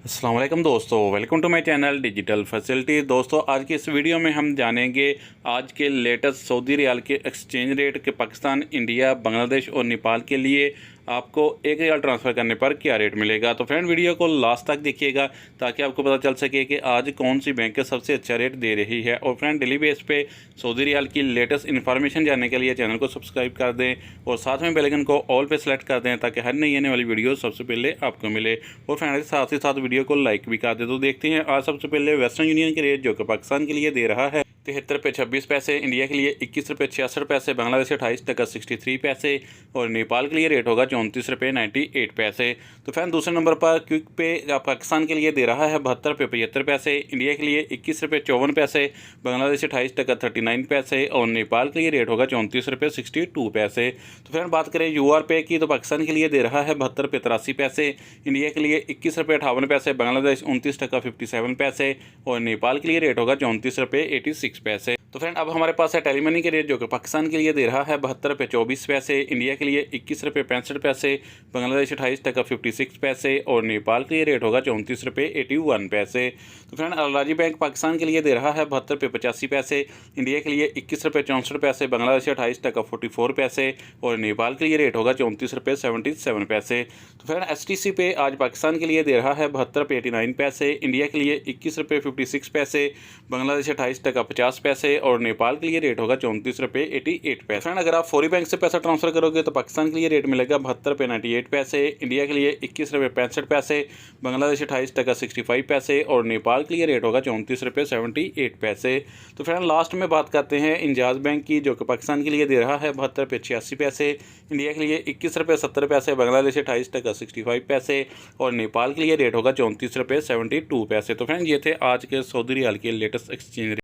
अस्सलाम वालेकुम दोस्तों, welcome to my channel digital facility. दोस्तों, आज की इस वीडियो में हम जानेंगे आज के लेटेस्ट सऊदी रियाल के एक्सचेंज रेट के पाकिस्तान, इंडिया, बांग्लादेश और नेपाल के लिए आपको 1 रियाल ट्रांसफ़र करने पर क्या रेट मिलेगा। तो फ्रेंड, वीडियो को लास्ट तक देखिएगा ताकि आपको पता चल सके कि आज कौन सी बैंक सबसे अच्छा रेट दे रही है। और फ्रेंड, डेली बेस पे सऊदी रियाल की लेटेस्ट इन्फॉर्मेशन जानने के लिए चैनल को सब्सक्राइब कर दें और साथ में बेल आइकन को ऑल पे सेलेक्ट कर दें ताकि हर नई आने वाली वीडियो सबसे पहले आपको मिले। और फ्रेंड, साथ ही साथ वीडियो को लाइक भी कर दें। तो देखते हैं आज सबसे पहले वेस्टर्न यूनियन के रेट जो कि पाकिस्तान के लिए दे रहा है 73 रुपये 26 पैसे, इंडिया के लिए 21 रुपये 66 पैसे, बांग्लादेश 28 टका 63 पैसे और नेपाल के लिए रेट होगा 34 रुपये 98 पैसे। तो फ्रेंड, दूसरे नंबर पर क्विक पे पाकिस्तान के लिए दे रहा है 72 रुपये 75 पैसे, इंडिया के लिए 21 रुपये 54 पैसे, बांग्लादेश 28 टका 39 पैसे और नेपाल के लिए रेट होगा 34 रुपये 62 पैसे। तो फ्रेंड, बात करें UR पे की तो पाकिस्तान के लिए दे रहा है 72 रुपये 83 पैसे, इंडिया के लिए 21 रुपये 58 पैसे, बांग्लादेश 29 टका 57 पैसे और नेपाल के लिए रेट होगा 34 रुपये 86 पैसे। तो फ्रेंड, अब हमारे पास है टेलीमनी के रेट जो कि पाकिस्तान के लिए दे रहा है 72 रुपये 24 पैसे, इंडिया के लिए 21 रुपये 65 पैसे, बांग्लादेश 28 टका 56 पैसे और नेपाल के लिए रेट होगा 34 रुपये 81 पैसे। तो फ्रेंड, अल-राजी बैंक पाकिस्तान के लिए दे रहा है 72 रुपये 85 पैसे, इंडिया के लिए 21 रुपये 64 पैसे, बांग्लादेश 28 टका 44 पैसे और नेपाल के लिए रेट होगा 34 रुपये 77 पैसे। तो फ्रेंड, STC पे आज पाकिस्तान के लिए दे रहा है 72 रुपये 89 पैसे, इंडिया के लिए 21 रुपये 56 पैसे, बांग्लादेश 28 टका 50 पैसे और नेपाल के लिए रेट होगा 34 रुपये 88 पैसे। फ्रेंड, अगर आप फौरी बैंक से पैसा ट्रांसफर करोगे तो पाकिस्तान के लिए रेट मिलेगा 72 रुपये 98 पैसे, इंडिया के लिए 21 रुपये 65 पैसे, बांग्लादेश 28 टका 65 पैसे और नेपाल के लिए रेट होगा 34 रुपये 78 पैसे। तो फ्रेंड, लास्ट में बात करते हैं इंजाज बैंक की जो कि पाकिस्तान के लिए दे रहा है 72 रुपये 86 पैसे, इंडिया के लिए 21 रुपये 70 पैसे, बांग्लादेश 28 टका 65 पैसे और नेपाल के लिए रेट होगा 34 रुपये 72 पैसे। तो फ्रेंड, ये थे आज के सऊदी रियाल के लेटेस्ट एक्सचेंज